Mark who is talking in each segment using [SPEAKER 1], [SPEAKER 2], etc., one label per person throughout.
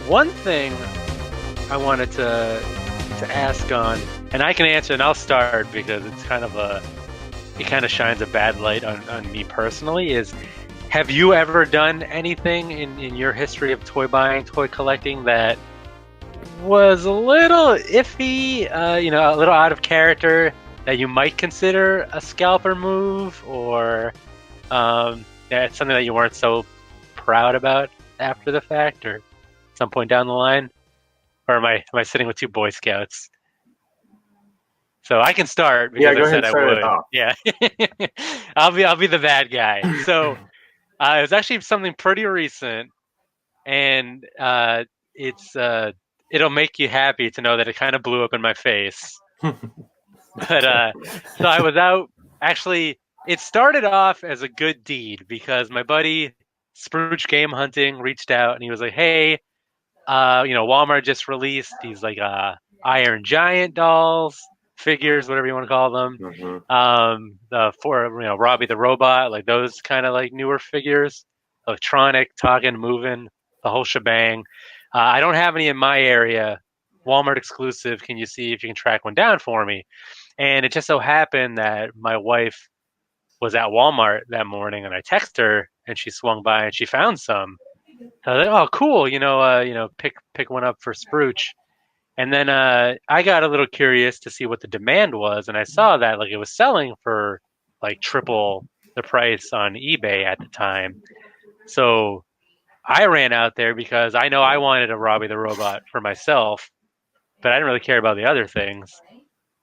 [SPEAKER 1] one thing I wanted to ask on, and I can answer, and I'll start because it's kind of it kind of shines a bad light on me personally, is have you ever done anything in your history of toy buying, toy collecting that was a little iffy, a little out of character, that you might consider a scalper move, or it's something that you weren't so proud about after the fact, or some point down the line? Or am I sitting with two Boy Scouts? So I can start because
[SPEAKER 2] go
[SPEAKER 1] I
[SPEAKER 2] ahead
[SPEAKER 1] said
[SPEAKER 2] and
[SPEAKER 1] I
[SPEAKER 2] start it
[SPEAKER 1] would.
[SPEAKER 2] off.
[SPEAKER 1] Yeah, I'll be the bad guy. So it was actually something pretty recent, and it'll make you happy to know that it kind of blew up in my face. But so I was out. Actually, it started off as a good deed because my buddy Spruce Game Hunting reached out and he was like, "Hey, Walmart just released these like Iron Giant dolls, figures, whatever you want to call them. For Robbie the Robot, like those kind of like newer figures, electronic, talking, moving, the whole shebang. I don't have any in my area. Walmart exclusive. Can you see if you can track one down for me?" And it just so happened that my wife was at Walmart that morning, and I texted her, and she swung by and she found some. So I was like, "Oh, cool! Pick one up for Spruce." And then I got a little curious to see what the demand was, and I saw that like it was selling for like triple the price on eBay at the time. So I ran out there because I know I wanted a Robbie the Robot for myself, but I didn't really care about the other things.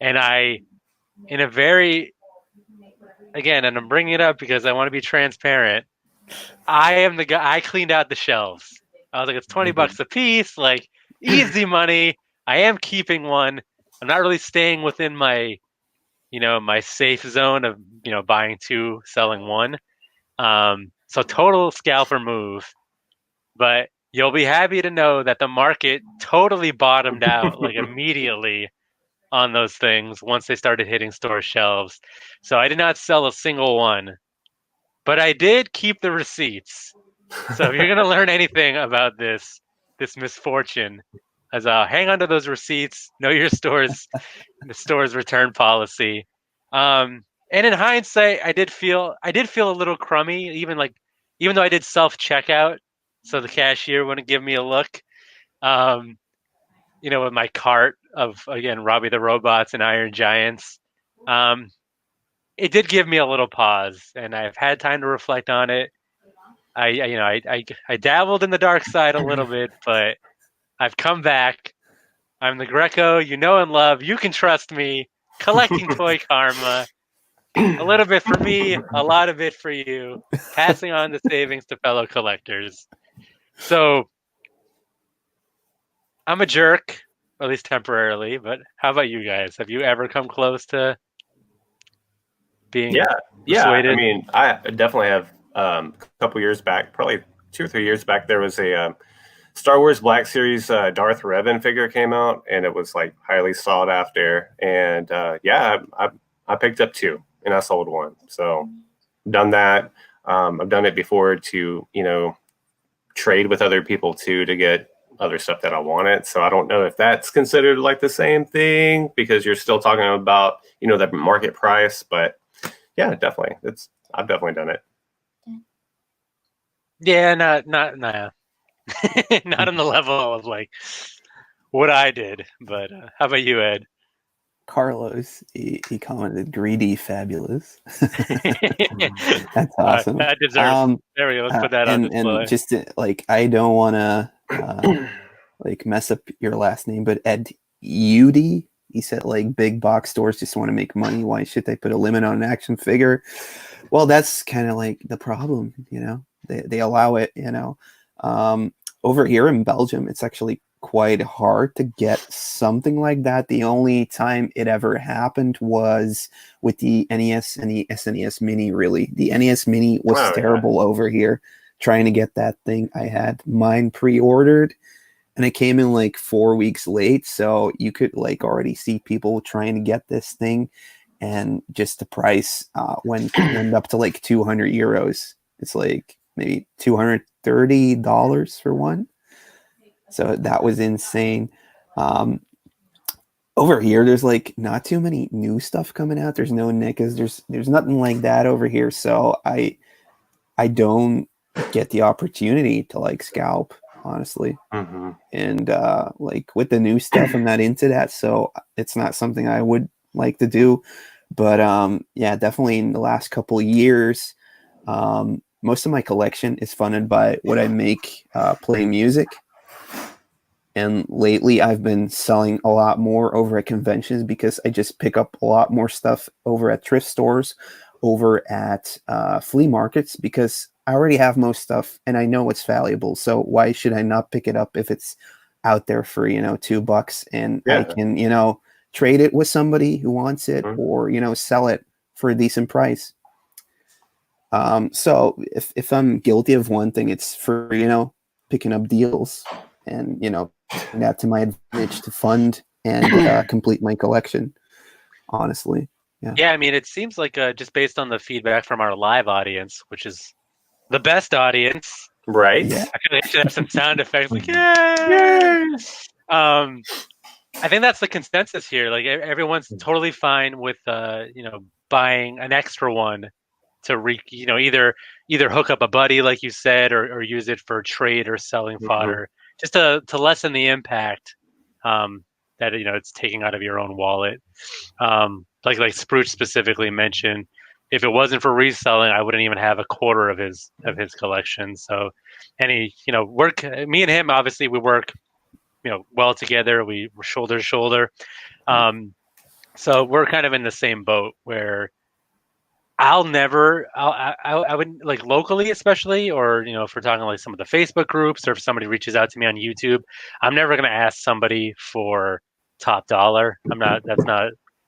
[SPEAKER 1] And in a very, again, and I'm bringing it up because I want to be transparent, I am the guy. I cleaned out the shelves. I was like, it's $20 a piece, like easy money. I am keeping one. I'm not really staying within my, my safe zone of, buying two, selling one. So total scalper move. But you'll be happy to know that the market totally bottomed out like immediately on those things once they started hitting store shelves. So I did not sell a single one, but I did keep the receipts. So if you're gonna learn anything about this misfortune, as hang on to those receipts, know your the store's return policy. And in hindsight, I did feel a little crummy, even though I did self checkout, so the cashier wouldn't give me a look. With my cart of, again, Robbie the Robots and Iron Giants. It did give me a little pause, and I've had time to reflect on it. I dabbled in the dark side a little bit, but I've come back. I'm the Greco you know and love. You can trust me. Collecting toy karma. A little bit for me, a lot of it for you. Passing on the savings to fellow collectors. So I'm a jerk, at least temporarily, but how about you guys? Have you ever come close to being persuaded?
[SPEAKER 2] I mean, I definitely have. A couple years back, probably 2 or 3 years back, there was a Star Wars Black Series Darth Revan figure came out, and it was like highly sought after. And I picked up two, and I sold one. So done that. I've done it before to trade with other people too to get other stuff that I wanted. So I don't know if that's considered like the same thing because you're still talking about the market price. But yeah, definitely, I've definitely done it.
[SPEAKER 1] Yeah, not not on the level of like what I did. But how about you, Ed?
[SPEAKER 3] Carlos, he commented, "Greedy, fabulous." That's awesome.
[SPEAKER 1] That deserves. There we go. Let's put that on display.
[SPEAKER 3] And just I don't want to mess up your last name, but Ed Udy, he said big box stores just want to make money. Why should they put a limit on an action figure? Well, that's kind of the problem. They allow it. Over here in Belgium, it's actually quite hard to get something like that. The only time it ever happened was with the NES and the SNES Mini, really. The NES Mini was terrible over here. Trying to get that thing. I had mine pre-ordered, and it came in 4 weeks late, so you could already see people trying to get this thing, and just the price went up to 200 euros. It's maybe $230 for one. So that was insane. Um, over here, there's like not too many new stuff coming out. There's no NECAs. There's nothing like that over here. So I don't get the opportunity to like scalp, honestly.
[SPEAKER 2] Mm-hmm.
[SPEAKER 3] And like with the new stuff, I'm not into that, so it's not something I would like to do. But yeah, definitely in the last couple of years, most of my collection is funded by what I make playing music. And lately, I've been selling a lot more over at conventions because I just pick up a lot more stuff over at thrift stores, over at flea markets, because I already have most stuff and I know it's valuable. So why should I not pick it up if it's out there for, $2 and I can, trade it with somebody who wants it, or, sell it for a decent price. So if I'm guilty of one thing, it's for, picking up deals and, that to my advantage to fund and complete my collection, honestly.
[SPEAKER 1] Yeah, I mean, it seems like just based on the feedback from our live audience, which is the best audience.
[SPEAKER 2] Right.
[SPEAKER 3] Yeah.
[SPEAKER 1] I feel like I should have some sound effects like, yay! I think that's the consensus here. Like everyone's totally fine with buying an extra one to either hook up a buddy like you said, or use it for trade or selling fodder, just to lessen the impact that it's taking out of your own wallet. Like Spruce specifically mentioned, if it wasn't for reselling, I wouldn't even have a quarter of his collection. So me and him, obviously we work well together. We're shoulder to shoulder. So we're kind of in the same boat where I wouldn't, like, locally, especially, or if we're talking like some of the Facebook groups, or if somebody reaches out to me on YouTube, I'm never going to ask somebody for top dollar.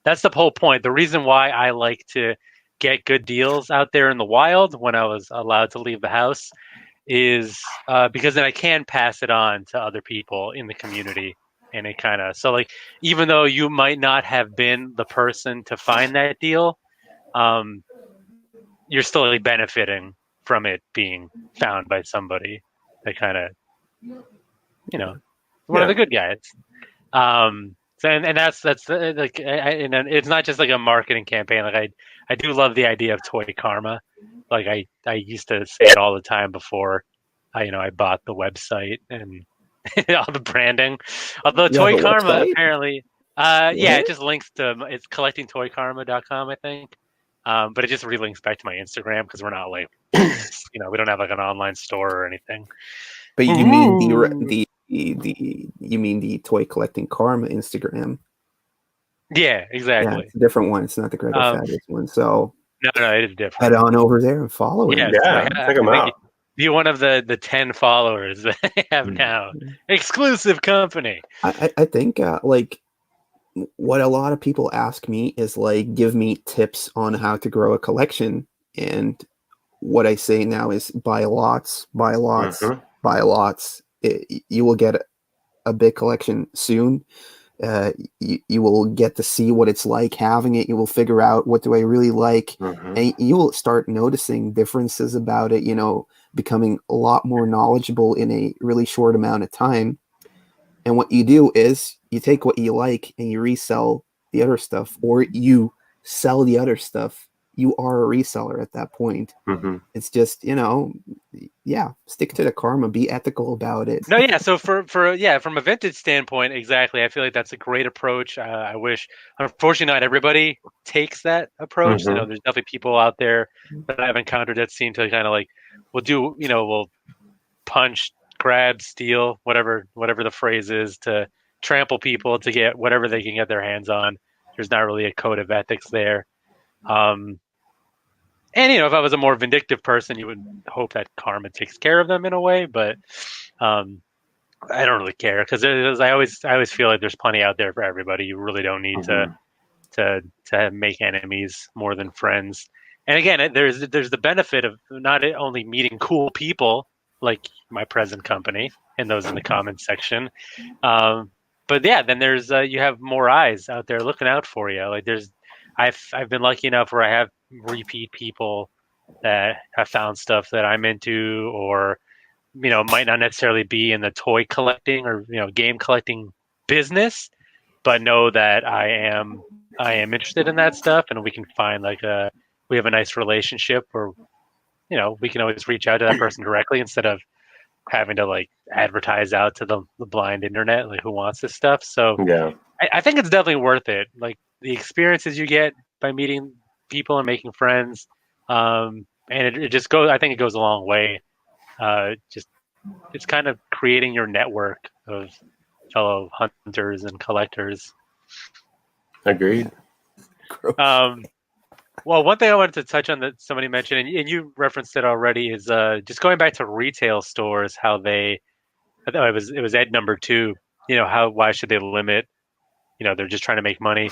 [SPEAKER 1] That's the whole point. The reason why I like to get good deals out there in the wild when I was allowed to leave the house is because then I can pass it on to other people in the community. And it kind of, so like, even though you might not have been the person to find that deal, you're still like benefiting from it being found by somebody that kind of, one of the good guys. So, and that's like, and it's not just like a marketing campaign. Like I do love the idea of toy karma. Like I used to say it all the time before I bought the website and all the branding. Although Toy Karma apparently, yeah, it just links to, it's collectingtoykarma.com, I think. But it just relinks back to my Instagram because we're not like, we don't have like an online store or anything.
[SPEAKER 3] But you mean you mean the Toy Collecting Karma Instagram?
[SPEAKER 1] Yeah, exactly.
[SPEAKER 3] Yeah, it's a different one. It's not the Gregor Fabulous one. So
[SPEAKER 1] no, it is different.
[SPEAKER 3] Head on over there and follow him.
[SPEAKER 2] Yeah, check him out.
[SPEAKER 1] Be one of the 10 followers that I have now. Exclusive company.
[SPEAKER 3] I think like what a lot of people ask me is like, give me tips on how to grow a collection. And what I say now is buy lots, buy lots, buy lots. You will get a big collection soon. You will get to see what it's like having it. You will figure out, what do I really like, and you will start noticing differences about it, becoming a lot more knowledgeable in a really short amount of time. And what you do is you take what you like and you resell the other stuff, or you sell the other stuff. You are a reseller at that point. It's just, stick to the karma, be ethical about it.
[SPEAKER 1] No, yeah. So from a vintage standpoint, exactly. I feel like that's a great approach. I wish, unfortunately, not everybody takes that approach. There's definitely people out there that I've encountered that seem to kind of like, we'll punch, grab, steal, whatever the phrase is, to trample people to get whatever they can get their hands on. There's not really a code of ethics there. And if I was a more vindictive person, you would hope that karma takes care of them in a way. But I don't really care, because I always feel like there's plenty out there for everybody. You really don't need to make enemies more than friends. And again, there's the benefit of not only meeting cool people like my present company and those in the comments section, but yeah, then there's you have more eyes out there looking out for you. Like I've been lucky enough where I have repeat people that have found stuff that I'm into, or might not necessarily be in the toy collecting or game collecting business, but know that I am interested in that stuff, and we can find we have a nice relationship where we can always reach out to that person directly instead of having to advertise out to the blind internet, who wants this stuff. So
[SPEAKER 2] Yeah.
[SPEAKER 1] I think it's definitely worth it. The experiences you get by meeting people and making friends, and it just goes. I think it goes a long way. It's kind of creating your network of fellow hunters and collectors.
[SPEAKER 2] Agreed.
[SPEAKER 1] Well, one thing I wanted to touch on that somebody mentioned, and you referenced it already, is just going back to retail stores. How I thought it was Ed number 2. Why should they limit? They're just trying to make money.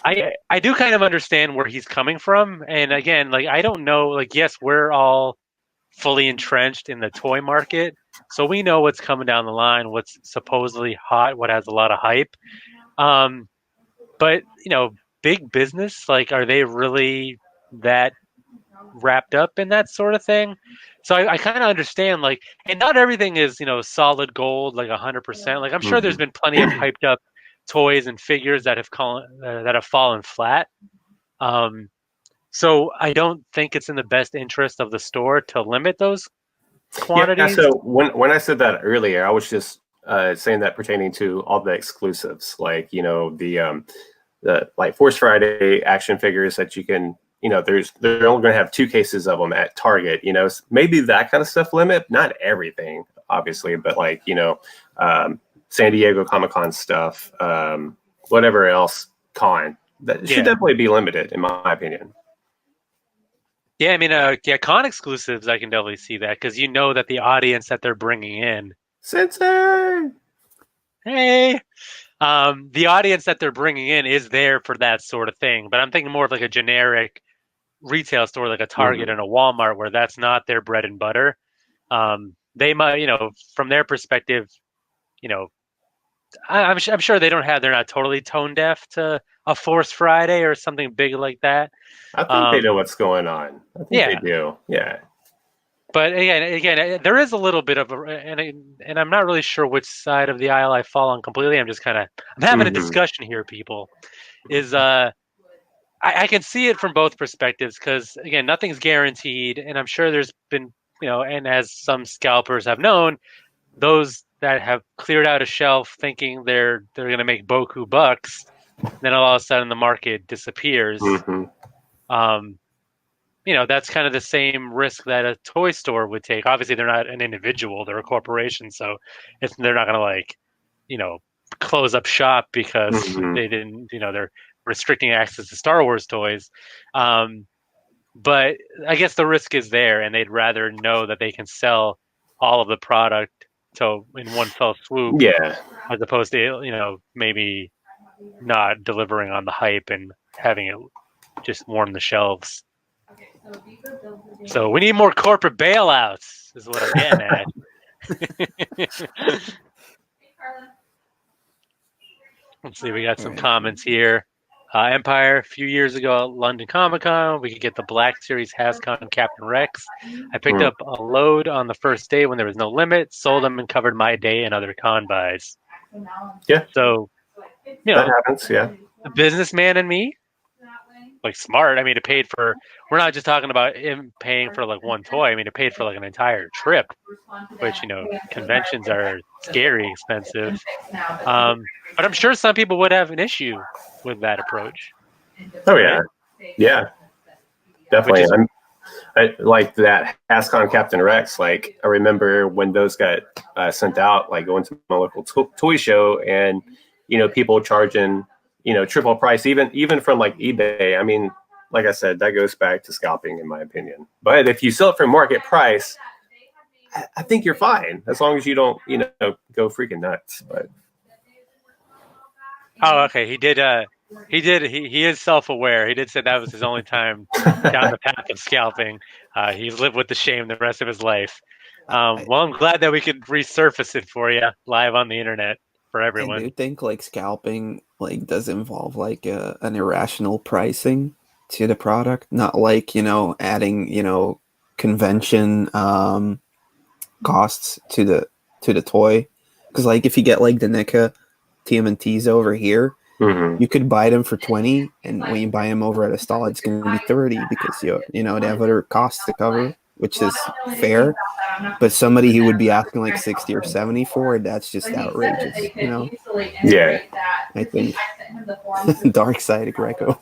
[SPEAKER 1] I do kind of understand where he's coming from, and again, I don't know. Yes, we're all fully entrenched in the toy market, so we know what's coming down the line, what's supposedly hot, what has a lot of hype. But big business, are they really that wrapped up in that sort of thing? So I kind of understand, and not everything is solid gold, 100%. I'm sure there's been plenty of hyped up toys and figures that have fallen flat. So I don't think it's in the best interest of the store to limit those quantities.
[SPEAKER 2] Yeah, so when I said that earlier, I was just saying that pertaining to all the exclusives, the Force Friday action figures that you can, they're only going to have 2 cases of them at Target. Maybe that kind of stuff limit, not everything, obviously, but San Diego Comic-Con stuff, whatever else con that should definitely be limited, in my opinion.
[SPEAKER 1] Yeah, I mean, con exclusives, I can definitely see that because that the audience that they're bringing in,
[SPEAKER 2] Sensei,
[SPEAKER 1] hey, the audience that they're bringing in is there for that sort of thing. But I'm thinking more of a generic retail store, like a Target and a Walmart, where that's not their bread and butter. They might, from their perspective, I'm sure they're not totally tone deaf to a Force Friday or something big like that.
[SPEAKER 2] I think they know what's going on. I think they do. Yeah.
[SPEAKER 1] But again, there is a little bit of and I'm not really sure which side of the aisle I fall on completely. I'm just I'm having a discussion here, people. I can see it from both perspectives because again, nothing's guaranteed, and I'm sure there's been and as some scalpers have known, those that have cleared out a shelf thinking they're going to make boku bucks, then all of a sudden the market disappears. That's kind of the same risk that a toy store would take. Obviously, they're not an individual; they're a corporation, so they're not going to close up shop because they didn't. They're restricting access to Star Wars toys. But I guess the risk is there, and they'd rather know that they can sell all of the product in one fell swoop, as opposed to maybe not delivering on the hype and having it just warm the shelves. So we need more corporate bailouts, is what I'm getting at. Let's see, we got some comments here. Empire, a few years ago at London Comic Con, we could get the Black Series Hascon Captain Rex. I picked up a load on the first day when there was no limit, sold them, and covered my day and other con buys.
[SPEAKER 2] Yeah.
[SPEAKER 1] So,
[SPEAKER 2] that happens, yeah.
[SPEAKER 1] The businessman in me, smart. I mean, it paid for, we're not just talking about him paying for one toy. I mean, it paid for an entire trip, which, conventions are scary expensive. But I'm sure some people would have an issue with that approach.
[SPEAKER 2] Oh, yeah. Yeah. Definitely. I like that Hascon Captain Rex. I remember when those got sent out, going to my local toy show and, people charging, triple price, even from eBay. I mean, like I said, that goes back to scalping, in my opinion. But if you sell it for market price, I think you're fine as long as you don't, go freaking nuts. But
[SPEAKER 1] oh, okay. He did. He is self-aware. He did say that was his only time down the path of scalping. He's lived with the shame the rest of his life. Well, I'm glad that we could resurface it for you live on the internet for everyone.
[SPEAKER 3] I do think scalping does involve an irrational pricing to the product, not adding convention costs to the toy. Because like if you get like the NECA TMNTs over here, you could buy them for 20, and when you buy them over at a stall, it's going to be 30 because you know they have other costs to cover, which is fair. But somebody who would be asking like 60 or 70 for it, that's just outrageous, you know?
[SPEAKER 2] Yeah.
[SPEAKER 3] I think. Dark side of Greco.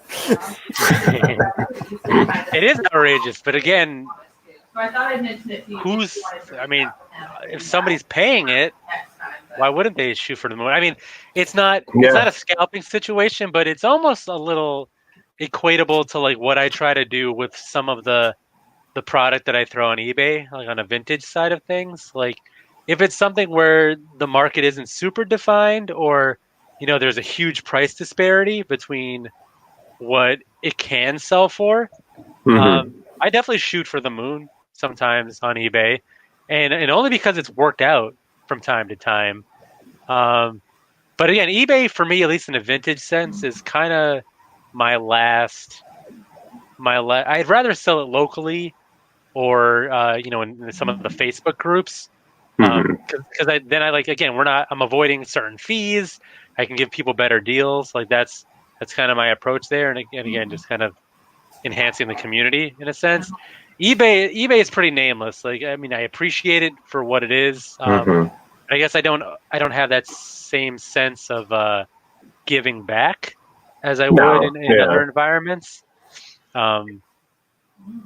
[SPEAKER 1] It is outrageous, but again, I mean, if somebody's paying it, why wouldn't they shoot for the moon? I mean, it's not a scalping situation, but it's almost a little equatable to like what I try to do with some of the product that I throw on eBay, like on a vintage side of things. Like if it's something where the market isn't super defined, or you know there's a huge price disparity between what it can sell for, I definitely shoot for the moon sometimes on eBay, and only because it's worked out from time to time. But again, eBay for me, at least in a vintage sense, is kind of my last. I'd rather sell it locally, or you know, in some of the Facebook groups, because I like, again, I'm avoiding certain fees. I can give people better deals. Like that's kind of my approach there, and again, just kind of enhancing the community in a sense. eBay is pretty nameless. Like, I mean, I appreciate it for what it is. I guess I don't have that same sense of giving back as I would in other environments.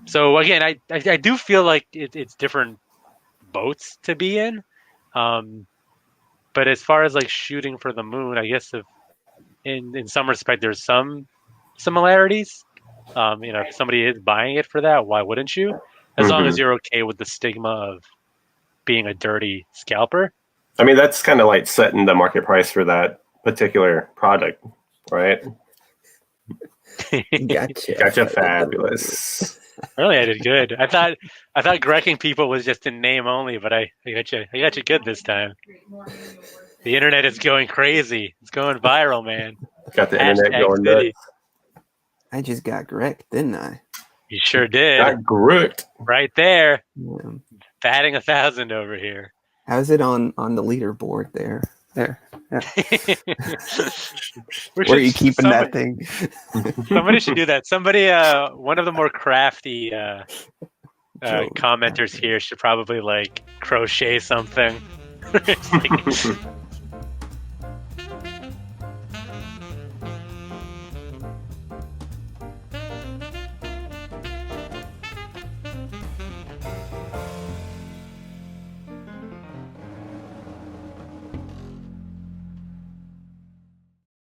[SPEAKER 1] So again, I do feel like it's different boats to be in. But as far as like shooting for the moon, I guess if in some respect there's some similarities. You know, if somebody is buying it for that, why wouldn't you? As long as you're okay with the stigma of being a dirty scalper.
[SPEAKER 2] I mean, that's kind of like setting the market price for that particular product, right? Gotcha, fabulous.
[SPEAKER 1] Really, I did good. I thought Grecking people was just in name only, but I got you good this time. The internet is going crazy. It's going viral, man.
[SPEAKER 2] Got the internet going nuts.
[SPEAKER 3] I just got Greg, didn't I?
[SPEAKER 1] You sure did.
[SPEAKER 2] Got Groot.
[SPEAKER 1] Right there.
[SPEAKER 3] Yeah.
[SPEAKER 1] Batting 1,000 over here.
[SPEAKER 3] How's it on the leaderboard there? There. Yeah. Where are you keeping that thing?
[SPEAKER 1] Somebody should do that. Somebody, one of the more crafty commenters here should probably like crochet something.